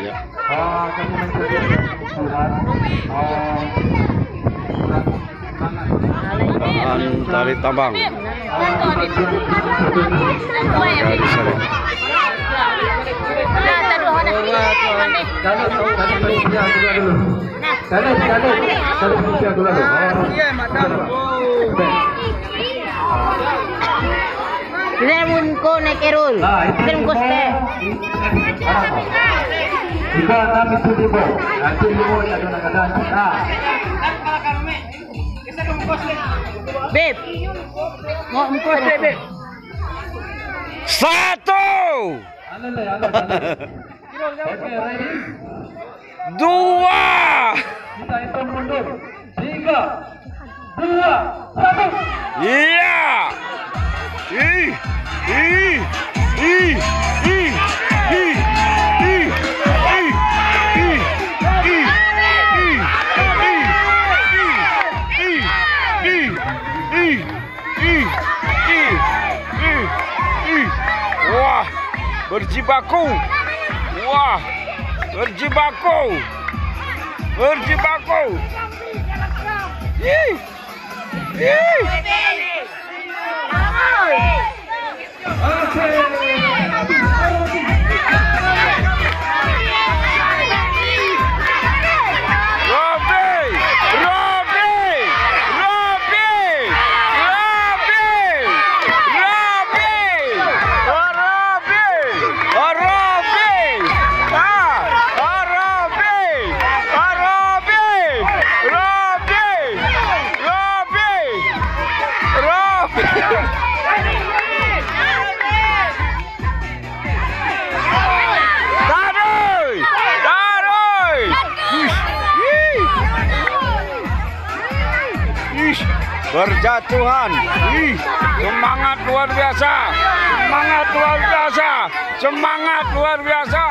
ya. Kami mencoba surat Tari tambang. Dari sana. Lemon ko na kerul. Lemon ko ste. Jika kami sudah nanti mau ada keadaan kita. Beb. Mau mukos beb. Satu, Oke, ready? dua, Kita hitung mundur. 3, 2, 1. iya. Ih, ih, ih, ih, ih, ih, ih, ih, ih, wah, berjibaku. Wah, berjibaku. Berjibaku. Ih. Ih. Berjatuhan. Ih, semangat luar biasa. Semangat luar biasa. Semangat luar biasa.